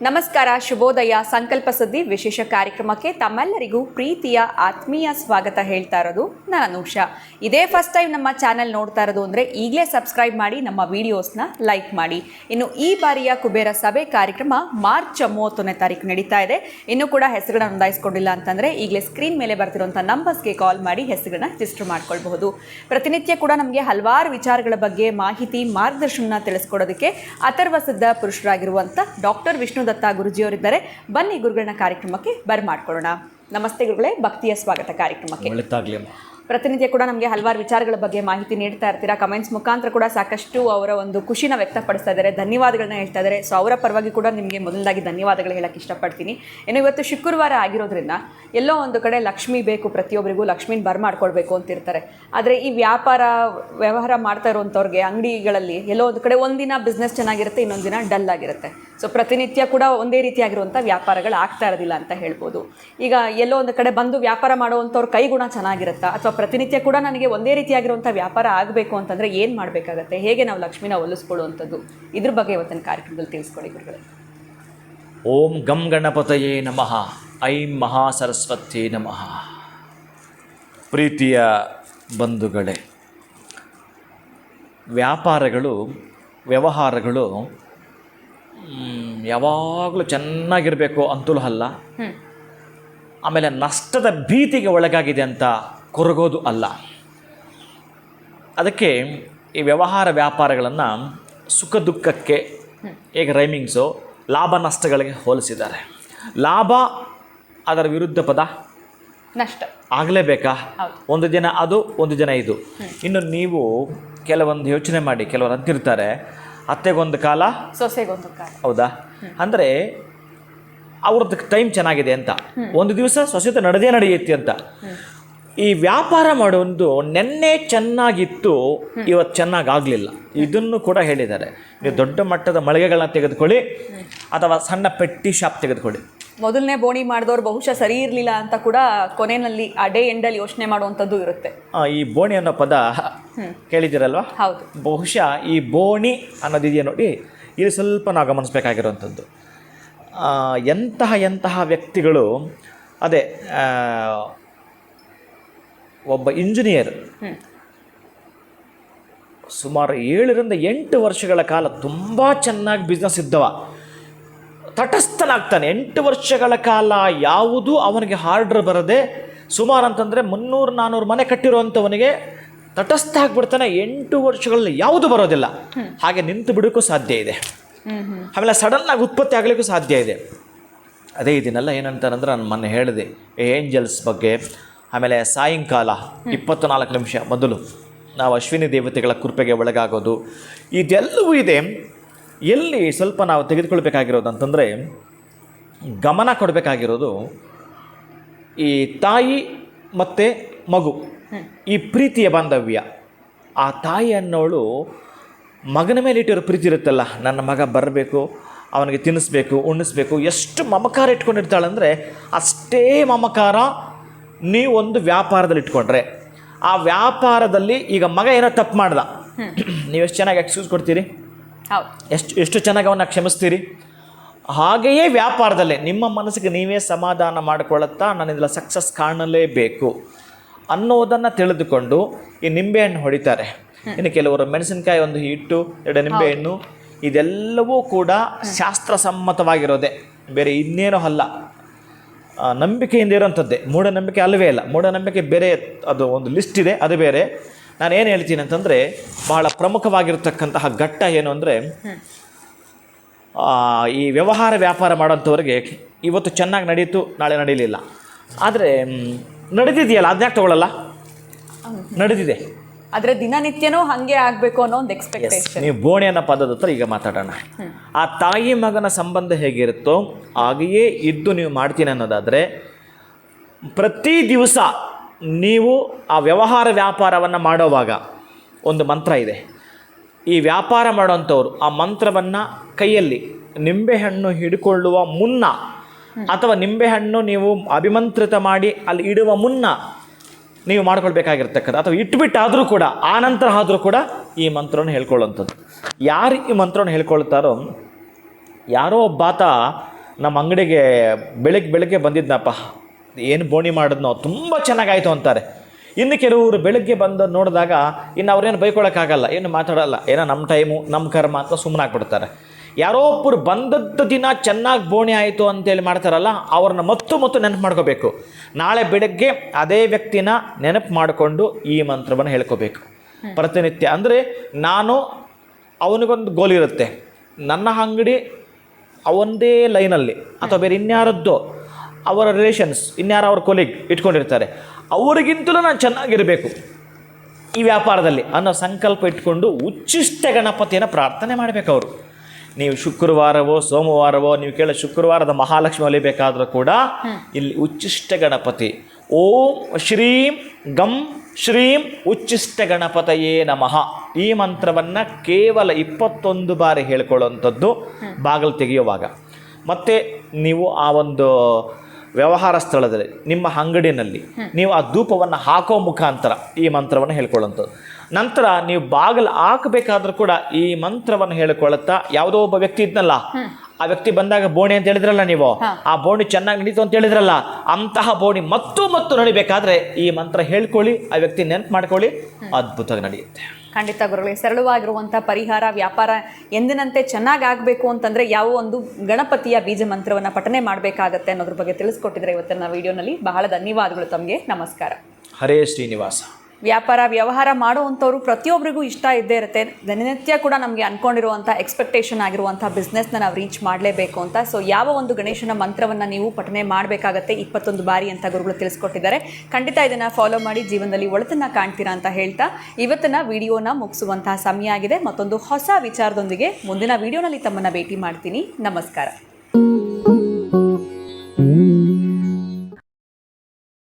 ನಮಸ್ಕಾರ, ಶುಭೋದಯ. ಸಂಕಲ್ಪ ಸುದ್ದಿ ವಿಶೇಷ ಕಾರ್ಯಕ್ರಮಕ್ಕೆ ತಮ್ಮೆಲ್ಲರಿಗೂ ಪ್ರೀತಿಯ ಆತ್ಮೀಯ ಸ್ವಾಗತ ಹೇಳ್ತಾ ಇರೋದು ನಾನು ಉಷಾ. ಇದೇ ಫಸ್ಟ್ ಟೈಮ್ ನಮ್ಮ ಚಾನೆಲ್ ನೋಡ್ತಾ ಇರೋದು ಅಂದರೆ ಈಗಲೇ ಸಬ್ಸ್ಕ್ರೈಬ್ ಮಾಡಿ, ನಮ್ಮ ವಿಡಿಯೋಸ್ನ ಲೈಕ್ ಮಾಡಿ. ಇನ್ನು ಈ ಬಾರಿಯ ಕುಬೇರ ಸಭೆ ಕಾರ್ಯಕ್ರಮ ಮಾರ್ಚ್ 31ನೇ ತಾರೀಕು ನಡೀತಾ ಇದೆ. ಇನ್ನೂ ಕೂಡ ಹೆಸರುಗಳನ್ನ ನೋಂದಾಯಿಸ್ಕೊಂಡಿಲ್ಲ ಅಂತಂದರೆ ಈಗಲೇ ಸ್ಕ್ರೀನ್ ಮೇಲೆ ಬರ್ತಿರುವಂಥ ನಂಬರ್ಸ್ಗೆ ಕಾಲ್ ಮಾಡಿ ಹೆಸರುಗಳನ್ನ ರಿಜಿಸ್ಟರ್ ಮಾಡ್ಕೊಳ್ಬಹುದು. ಪ್ರತಿನಿತ್ಯ ಕೂಡ ನಮಗೆ ಹಲವಾರು ವಿಚಾರಗಳ ಬಗ್ಗೆ ಮಾಹಿತಿ, ಮಾರ್ಗದರ್ಶನ ತಿಳಿಸ್ಕೊಡೋದಕ್ಕೆ ಅಥರ್ವ ಸಿದ್ಧ ಪುರುಷರಾಗಿರುವಂಥ ಡಾಕ್ಟರ್ ವಿಷ್ಣು ದತ್ತ ಗುರುಜಿಯವರಿದ್ದಾರೆ. ಬನ್ನಿ ಗುರುಗಳನ್ನ ಕಾರ್ಯಕ್ರಮಕ್ಕೆ ಬರ್ಮಾಡ್ಕೊಳ್ಳೋಣ. ನಮಸ್ತೆ ಗುರುಗಳೇ, ಭಕ್ತಿಯ ಸ್ವಾಗತ ಕಾರ್ಯಕ್ರಮಕ್ಕೆ. ಪ್ರತಿನಿತ್ಯ ಕೂಡ ನಮಗೆ ಹಲವಾರು ವಿಚಾರಗಳ ಬಗ್ಗೆ ಮಾಹಿತಿ ನೀಡ್ತಾ ಇರ್ತೀರಾ. ಕಮೆಂಟ್ಸ್ ಮುಖಾಂತರ ಕೂಡ ಸಾಕಷ್ಟು ಅವರ ಒಂದು ಖುಷಿನ ವ್ಯಕ್ತಪಡಿಸ್ತಾ ಇದ್ದಾರೆ, ಧನ್ಯವಾದಗಳನ್ನ ಹೇಳ್ತಾ ಇದ್ದಾರೆ. ಸೊ ಅವರ ಪರವಾಗಿ ಕೂಡ ನಿಮಗೆ ಮೊದಲಾಗಿ ಧನ್ಯವಾದಗಳು ಹೇಳಕ್ಕೆ ಇಷ್ಟಪಡ್ತೀನಿ. ಇನ್ನು ಇವತ್ತು ಶುಕ್ರವಾರ ಆಗಿರೋದ್ರಿಂದ ಎಲ್ಲೋ ಒಂದು ಕಡೆ ಲಕ್ಷ್ಮಿ ಬೇಕು, ಪ್ರತಿಯೊಬ್ಬರಿಗೂ ಲಕ್ಷ್ಮೀನ ಬರ್ಮಾಡ್ಕೊಳ್ಬೇಕು ಅಂತಿರ್ತಾರೆ. ಆದರೆ ಈ ವ್ಯವಹಾರ ಮಾಡ್ತಾ ಇರುವಂಥವ್ರಿಗೆ ಅಂಗಡಿಗಳಲ್ಲಿ ಎಲ್ಲೋ ಒಂದು ಕಡೆ ಒಂದಿನ ಬಿಸ್ನೆಸ್ ಚೆನ್ನಾಗಿರುತ್ತೆ, ಇನ್ನೊಂದು ದಿನ ಡಲ್ ಆಗಿರುತ್ತೆ. ಸೊ ಪ್ರತಿನಿತ್ಯ ಕೂಡ ಒಂದೇ ರೀತಿಯಾಗಿರುವಂಥ ವ್ಯಾಪಾರಗಳು ಆಗ್ತಾ ಇರೋದಿಲ್ಲ ಅಂತ ಹೇಳ್ಬೋದು. ಈಗ ಎಲ್ಲೋ ಒಂದು ಕಡೆ ಬಂದು ವ್ಯಾಪಾರ ಮಾಡುವಂಥವ್ರ ಕೈಗುಣ ಚೆನ್ನಾಗಿರುತ್ತಾ, ಅಥವಾ ಪ್ರತಿನಿತ್ಯ ಕೂಡ ನನಗೆ ಒಂದೇ ರೀತಿಯಾಗಿರುವಂಥ ವ್ಯಾಪಾರ ಆಗಬೇಕು ಅಂತಂದರೆ ಏನು ಮಾಡಬೇಕಾಗತ್ತೆ, ಹೇಗೆ ನಾವು ಲಕ್ಷ್ಮಿನ ಒಲಿಸ್ಕೊಳ್ಳುವಂಥದ್ದು, ಇದ್ರ ಬಗ್ಗೆ ಇವತ್ತಿನ ಕಾರ್ಯಕ್ರಮದಲ್ಲಿ ತಿಳಿಸ್ಕೊಡಿ ಗುರುಗಳೇ. ಓಂ ಗಂ ಗಣಪತಯೇ ನಮಃ, ಐಂ ಮಹಾಸರಸ್ವತಿ ನಮಃ. ಪ್ರೀತಿಯ ಬಂಧುಗಳೇ, ವ್ಯವಹಾರಗಳು ಯಾವಾಗಲೂ ಚೆನ್ನಾಗಿರಬೇಕು ಅಂತಲೂ ಅಲ್ಲ, ಆಮೇಲೆ ನಷ್ಟದ ಭೀತಿಗೆ ಒಳಗಾಗಿದೆ ಅಂತ ಕೊರಗೋದು ಅಲ್ಲ. ಅದಕ್ಕೆ ಈ ವ್ಯಾಪಾರಗಳನ್ನು ಸುಖ ದುಃಖಕ್ಕೆ, ಈಗ ರೈಮಿಂಗ್ಸು, ಲಾಭ ನಷ್ಟಗಳಿಗೆ ಹೋಲಿಸಿದ್ದಾರೆ. ಲಾಭ ಅದರ ವಿರುದ್ಧ ಪದ ನಷ್ಟ ಆಗಲೇಬೇಕಾ? ಒಂದು ದಿನ ಅದು, ಒಂದು ದಿನ ಇದು. ಇನ್ನು ನೀವು ಕೆಲವೊಂದು ಯೋಚನೆ ಮಾಡಿ, ಕೆಲವರು ಅಂತಿರ್ತಾರೆ ಅತ್ತೆಗೊಂದು ಕಾಲ, ಸೊಸೆಗೊಂದು ಕಾಲ. ಹೌದಾ? ಅಂದರೆ ಅವ್ರದ್ದು ಟೈಮ್ ಚೆನ್ನಾಗಿದೆ ಅಂತ, ಒಂದು ದಿವಸ ಸೊಸೆತ ನಡೆಯುತ್ತೆ ಅಂತ. ಈ ವ್ಯಾಪಾರ ಮಾಡೋದು ನೆನ್ನೆ ಚೆನ್ನಾಗಿತ್ತು, ಇವತ್ತು ಚೆನ್ನಾಗಾಗಲಿಲ್ಲ, ಇದನ್ನು ಕೂಡ ಹೇಳಿದ್ದಾರೆ. ನೀವು ದೊಡ್ಡ ಮಟ್ಟದ ಮಳಿಗೆಗಳನ್ನ ತೆಗೆದುಕೊಳ್ಳಿ ಅಥವಾ ಸಣ್ಣ ಪೆಟ್ಟಿ ಶಾಪ್ ತೆಗೆದುಕೊಳ್ಳಿ. ಮೊದಲನೇ ಬೋಣಿ ಮಾಡಿದವ್ರು ಬಹುಶಃ ಸರಿ ಇರಲಿಲ್ಲ ಅಂತ ಕೂಡ ಕೊನೆಯಲ್ಲಿ ಆ ಡೇ ಎಂಡಲ್ಲಿ ಯೋಚನೆ ಮಾಡುವಂಥದ್ದು ಇರುತ್ತೆ. ಈ ಬೋಣಿ ಅನ್ನೋ ಪದ ಕೇಳಿದ್ದೀರಲ್ವ? ಹೌದು. ಬಹುಶಃ ಈ ಬೋಣಿ ಅನ್ನೋದಿದೆಯಾ ನೋಡಿ, ಇಲ್ಲಿ ಸ್ವಲ್ಪ ನಾವು ಗಮನಿಸಬೇಕಾಗಿರುವಂಥದ್ದು. ಎಂತಹ ವ್ಯಕ್ತಿಗಳು, ಅದೇ ಒಬ್ಬ ಇಂಜಿನಿಯರ್ ಸುಮಾರು 7-8 ವರ್ಷಗಳ ಕಾಲ ತುಂಬ ಚೆನ್ನಾಗಿ ಬಿಸ್ನೆಸ್ ಇದ್ದವ ತಟಸ್ಥನಾಗ್ತಾನೆ. 8 ವರ್ಷಗಳ ಕಾಲ ಯಾವುದೂ ಅವನಿಗೆ ಆರ್ಡ್ರ್ ಬರದೆ, ಸುಮಾರು ಅಂತಂದರೆ 300-400 ಮನೆ ಕಟ್ಟಿರುವಂಥವನಿಗೆ ತಟಸ್ಥ ಆಗಿಬಿಡ್ತಾನೆ. 8 ವರ್ಷಗಳಲ್ಲಿ ಯಾವುದು ಬರೋದಿಲ್ಲ, ಹಾಗೆ ನಿಂತು ಬಿಡೋಕ್ಕೂ ಸಾಧ್ಯ ಇದೆ. ಆಮೇಲೆ ಸಡನ್ನಾಗಿ ಉತ್ಪತ್ತಿ ಆಗಲಿಕ್ಕೂ ಸಾಧ್ಯ ಇದೆ. ಅದೇ ಇದನ್ನೆಲ್ಲ ಏನಂತಾರಂದ್ರೆ, ನಾನು ಮೊನ್ನೆ ಹೇಳಿದೆ ಏಂಜಲ್ಸ್ ಬಗ್ಗೆ. ಆಮೇಲೆ ಸಾಯಂಕಾಲ 24 ನಿಮಿಷ ಮೊದಲು ನಾವು ಅಶ್ವಿನಿ ದೇವತೆಗಳ ಕೃಪೆಗೆ ಒಳಗಾಗೋದು, ಇದೆಲ್ಲವೂ ಇದೆ. ಎಲ್ಲಿ ಸ್ವಲ್ಪ ನಾವು ತೆಗೆದುಕೊಳ್ಬೇಕಾಗಿರೋದು ಅಂತಂದರೆ, ಗಮನ ಕೊಡಬೇಕಾಗಿರೋದು ಈ ತಾಯಿ ಮತ್ತು ಮಗು, ಈ ಪ್ರೀತಿಯ ಬಾಂಧವ್ಯ. ಆ ತಾಯಿ ಅನ್ನೋಳು ಮಗನ ಮೇಲೆ ಇಟ್ಟಿರೋ ಪ್ರೀತಿ ಇರುತ್ತಲ್ಲ, ನನ್ನ ಮಗ ಬರಬೇಕು, ಅವನಿಗೆ ತಿನ್ನಿಸ್ಬೇಕು, ಉಣ್ಣಿಸ್ಬೇಕು, ಎಷ್ಟು ಮಮಕಾರ ಇಟ್ಕೊಂಡಿರ್ತಾಳಂದರೆ ಅಷ್ಟೇ ಮಮಕಾರ ನೀವು ಒಂದು ವ್ಯಾಪಾರದಲ್ಲಿ ಇಟ್ಕೊಂಡ್ರೆ. ಆ ವ್ಯಾಪಾರದಲ್ಲಿ ಈಗ ಮಗ ಏನೋ ತಪ್ಪು ಮಾಡ್ದ, ನೀವು ಎಷ್ಟು ಚೆನ್ನಾಗಿ ಎಕ್ಸ್ಕ್ಯೂಸ್ ಕೊಡ್ತೀರಿ, ಎಷ್ಟು ಚೆನ್ನಾಗಿ ಅವನ್ನ ಕ್ಷಮಿಸ್ತೀರಿ. ಹಾಗೆಯೇ ವ್ಯಾಪಾರದಲ್ಲೇ ನಿಮ್ಮ ಮನಸ್ಸಿಗೆ ನೀವೇ ಸಮಾಧಾನ ಮಾಡಿಕೊಳ್ಳುತ್ತಾ, ನಾನು ಇದೆಲ್ಲ ಸಕ್ಸಸ್ ಕಾಣಲೇಬೇಕು ಅನ್ನೋದನ್ನು ತಿಳಿದುಕೊಂಡು ಈ ನಿಂಬೆಹಣ್ಣು ಹೊಡಿತಾರೆ. ಇನ್ನು ಕೆಲವರು ಮೆಣಸಿನಕಾಯಿ ಒಂದು ಇಟ್ಟು 2 ನಿಂಬೆಹಣ್ಣು, ಇದೆಲ್ಲವೂ ಕೂಡ ಶಾಸ್ತ್ರಸಮ್ಮತವಾಗಿರೋದೆ, ಬೇರೆ ಇನ್ನೇನೋ ಅಲ್ಲ. ನಂಬಿಕೆಯಿಂದ ಇರೋಂಥದ್ದೇ, ಮೂಢನಂಬಿಕೆ ಅಲ್ಲವೇ ಅಲ್ಲ. ಮೂಢನಂಬಿಕೆ ಬೇರೆ, ಅದು ಒಂದು ಲಿಸ್ಟ್ ಇದೆ, ಅದು ಬೇರೆ. ನಾನು ಏನು ಹೇಳ್ತೀನಿ ಅಂತಂದರೆ, ಬಹಳ ಪ್ರಮುಖವಾಗಿರ್ತಕ್ಕಂತಹ ಘಟ್ಟ ಏನು ಅಂದರೆ, ಈ ವ್ಯಾಪಾರ ಮಾಡೋಂಥವ್ರಿಗೆ ಇವತ್ತು ಚೆನ್ನಾಗಿ ನಡೀತು, ನಾಳೆ ನಡೀಲಿಲ್ಲ. ಆದರೆ ನಡೆದಿದೆಯಲ್ಲ, ಅದನ್ಯಾಕೆ ತಗೊಳ್ಳಲ್ಲ? ನಡೆದಿದೆ, ಆದರೆ ದಿನನಿತ್ಯನೂ ಹಾಗೆ ಆಗಬೇಕು ಅನ್ನೋ ಒಂದು ಎಕ್ಸ್ಪೆಕ್ಟೇಷನ್. ನೀವು ಬೋಣಿ ಅನ್ನೋ ಪದದ ಹತ್ರ ಈಗ ಮಾತಾಡೋಣ. ಆ ತಾಯಿ ಮಗನ ಸಂಬಂಧ ಹೇಗಿರುತ್ತೋ ಹಾಗೆಯೇ ಇದ್ದು ನೀವು ಮಾಡ್ತೀನಿ ಅನ್ನೋದಾದರೆ, ಪ್ರತಿ ದಿವಸ ನೀವು ಆ ವ್ಯಾಪಾರವನ್ನು ಮಾಡೋವಾಗ ಒಂದು ಮಂತ್ರ ಇದೆ. ಈ ವ್ಯಾಪಾರ ಮಾಡೋಂಥವ್ರು ಆ ಮಂತ್ರವನ್ನು ಕೈಯಲ್ಲಿ ನಿಂಬೆಹಣ್ಣು ಹಿಡ್ಕೊಳ್ಳುವ ಮುನ್ನ, ಅಥವಾ ನಿಂಬೆಹಣ್ಣು ನೀವು ಅಭಿಮಂತ್ರಿತ ಮಾಡಿ ಅಲ್ಲಿ ಇಡುವ ಮುನ್ನ ನೀವು ಮಾಡ್ಕೊಳ್ಬೇಕಾಗಿರ್ತಕ್ಕಂಥ ಅಥವಾ ಇಟ್ಬಿಟ್ಟಾದರೂ ಕೂಡ ಆ ನಂತರ ಆದರೂ ಕೂಡ ಈ ಮಂತ್ರವನ್ನು ಹೇಳ್ಕೊಳ್ಳುವಂಥದ್ದು. ಯಾರು ಈ ಮಂತ್ರವನ್ನು ಹೇಳ್ಕೊಳ್ತಾರೋ, ಯಾರೋ ಒಬ್ಬಾತ ನಮ್ಮ ಅಂಗಡಿಗೆ ಬೆಳಗ್ಗೆ ಬಂದಿದ್ನಪ್ಪ, ಏನು ಬೋಣಿ ಮಾಡಿದ್ನೋ ತುಂಬ ಚೆನ್ನಾಗಾಯಿತು ಅಂತಾರೆ. ಇನ್ನು ಕೆಲವರು ಬೆಳಗ್ಗೆ ಬಂದು ನೋಡಿದಾಗ ಇನ್ನು ಅವ್ರೇನು ಬೈಕೊಳ್ಳೋಕ್ಕಾಗಲ್ಲ, ಏನು ಮಾತಾಡಲ್ಲ, ಏನೋ ನಮ್ಮ ಟೈಮು ನಮ್ಮ ಕರ್ಮ ಅಂತ ಸುಮ್ಮನಾಗ್ಬಿಡ್ತಾರೆ. ಯಾರೋ ಒಬ್ಬರು ಬಂದದ್ದು ದಿನ ಚೆನ್ನಾಗಿ ಬೋಣಿ ಆಯಿತು ಅಂತೇಳಿ ಮಾಡ್ತಾರಲ್ಲ, ಅವ್ರನ್ನ ಮತ್ತು ನೆನಪು ಮಾಡ್ಕೋಬೇಕು. ನಾಳೆ ಬೆಳಗ್ಗೆ ಅದೇ ವ್ಯಕ್ತಿನ ನೆನಪು ಮಾಡಿಕೊಂಡು ಈ ಮಂತ್ರವನ್ನು ಹೇಳ್ಕೋಬೇಕು ಪ್ರತಿನಿತ್ಯ. ಅಂದರೆ ನಾನು ಅವನಿಗೊಂದು ಗೋಲ್ ಇರುತ್ತೆ, ನನ್ನ ಅಂಗಡಿ ಅವನದೇ ಲೈನಲ್ಲಿ ಅಥವಾ ಬೇರೆ ಇನ್ಯಾರದ್ದೋ ಅವರ ರಿಲೇಷನ್ಸ್ ಇನ್ಯಾರೋ ಅವ್ರ ಕೊಲೀಗ್ ಇಟ್ಕೊಂಡಿರ್ತಾರೆ, ಅವರಿಗಿಂತಲೂ ನಾನು ಚೆನ್ನಾಗಿರಬೇಕು ಈ ವ್ಯಾಪಾರದಲ್ಲಿ ಅನ್ನೋ ಸಂಕಲ್ಪ ಇಟ್ಕೊಂಡು ಉಚ್ಚಿಷ್ಟ ಗಣಪತಿಯನ್ನು ಪ್ರಾರ್ಥನೆ ಮಾಡಬೇಕು ಅವರು. ನೀವು ಶುಕ್ರವಾರವೋ ಸೋಮವಾರವೋ ನೀವು ಕೇಳೋ ಶುಕ್ರವಾರದ ಮಹಾಲಕ್ಷ್ಮಿ ಒಲಿಬೇಕಾದ್ರೂ ಕೂಡ ಇಲ್ಲಿ ಉಚ್ಚಿಷ್ಟ ಗಣಪತಿ ಓಂ ಶ್ರೀಂ ಗಂ ಶ್ರೀಂ ಉಚ್ಚಿಷ್ಟ ಗಣಪತಯೇ ನಮಃ ಈ ಮಂತ್ರವನ್ನು ಕೇವಲ 21 ಬಾರಿ ಹೇಳ್ಕೊಳ್ಳುವಂಥದ್ದು ಬಾಗಿಲು ತೆಗೆಯುವಾಗ. ಮತ್ತು ನೀವು ಆ ಒಂದು ವ್ಯವಹಾರ ಸ್ಥಳದಲ್ಲಿ ನಿಮ್ಮ ಅಂಗಡಿನಲ್ಲಿ ನೀವು ಆ ಧೂಪವನ್ನು ಹಾಕೋ ಮುಖಾಂತರ ಈ ಮಂತ್ರವನ್ನು ಹೇಳ್ಕೊಳ್ಳುವಂಥದ್ದು. ನಂತರ ನೀವು ಬಾಗಿಲು ಹಾಕಬೇಕಾದ್ರೂ ಕೂಡ ಈ ಮಂತ್ರವನ್ನು ಹೇಳಿಕೊಳ್ಳುತ್ತಾ, ಯಾವುದೋ ಒಬ್ಬ ವ್ಯಕ್ತಿ ಇದ್ನಲ್ಲ, ಆ ವ್ಯಕ್ತಿ ಬಂದಾಗ ಬೋಣಿ ಅಂತ ಹೇಳಿದ್ರಲ್ಲ ನೀವು, ಆ ಬೋಣಿ ಚೆನ್ನಾಗಿ ನಡೀತು ಅಂತ ಹೇಳಿದ್ರಲ್ಲ, ಅಂತಹ ಬೋಣಿ ಮತ್ತು ನಡಿಬೇಕಾದ್ರೆ ಈ ಮಂತ್ರ ಹೇಳ್ಕೊಳ್ಳಿ, ಆ ವ್ಯಕ್ತಿ ನೆನಪು ಮಾಡ್ಕೊಳ್ಳಿ, ಅದ್ಭುತವಾಗಿ ನಡೆಯುತ್ತೆ. ಖಂಡಿತ ಗುರುಗಳೇ, ಸರಳವಾಗಿರುವಂಥ ಪರಿಹಾರ ವ್ಯಾಪಾರ ಎಂದಿನಂತೆ ಚೆನ್ನಾಗಿ ಆಗಬೇಕು ಅಂತಂದರೆ ಯಾವ ಒಂದು ಗಣಪತಿಯ ಬೀಜ ಮಂತ್ರವನ್ನು ಪಠನೆ ಮಾಡಬೇಕಾಗತ್ತೆ ಅನ್ನೋದ್ರ ಬಗ್ಗೆ ತಿಳಿಸ್ಕೊಟ್ಟಿದ್ರೆ ಇವತ್ತಿನ ವಿಡಿಯೋನಲ್ಲಿ. ಬಹಳ ಧನ್ಯವಾದಗಳು ತಮಗೆ. ನಮಸ್ಕಾರ. ಹರೇ ಶ್ರೀನಿವಾಸ. ವ್ಯವಹಾರ ಮಾಡುವಂಥವ್ರು ಪ್ರತಿಯೊಬ್ಬರಿಗೂ ಇಷ್ಟ ಇದ್ದೇ ಇರುತ್ತೆ. ದಿನನಿತ್ಯ ಕೂಡ ನಮಗೆ ಅಂದ್ಕೊಂಡಿರುವಂಥ ಎಕ್ಸ್ಪೆಕ್ಟೇಷನ್ ಆಗಿರುವಂಥ ಬಿಸ್ನೆಸ್ನ ನಾವು ರೀಚ್ ಮಾಡಲೇಬೇಕು ಅಂತ. ಸೊ ಯಾವ ಒಂದು ಗಣೇಶನ ಮಂತ್ರವನ್ನು ನೀವು ಪಠನೆ ಮಾಡಬೇಕಾಗತ್ತೆ 21 ಬಾರಿ ಅಂತ ಗುರುಗಳು ತಿಳಿಸ್ಕೊಟ್ಟಿದ್ದಾರೆ. ಖಂಡಿತ ಇದನ್ನು ಫಾಲೋ ಮಾಡಿ ಜೀವನದಲ್ಲಿ ಒಳಿತನ್ನು ಕಾಣ್ತೀರಾ ಅಂತ ಹೇಳ್ತಾ ಇವತ್ತಿನ ವಿಡಿಯೋನ ಮುಗಿಸುವಂತಹ ಸಮಯ ಆಗಿದೆ. ಮತ್ತೊಂದು ಹೊಸ ವಿಚಾರದೊಂದಿಗೆ ಮುಂದಿನ ವಿಡಿಯೋನಲ್ಲಿ ತಮ್ಮನ್ನು ಭೇಟಿ ಮಾಡ್ತೀನಿ. ನಮಸ್ಕಾರ.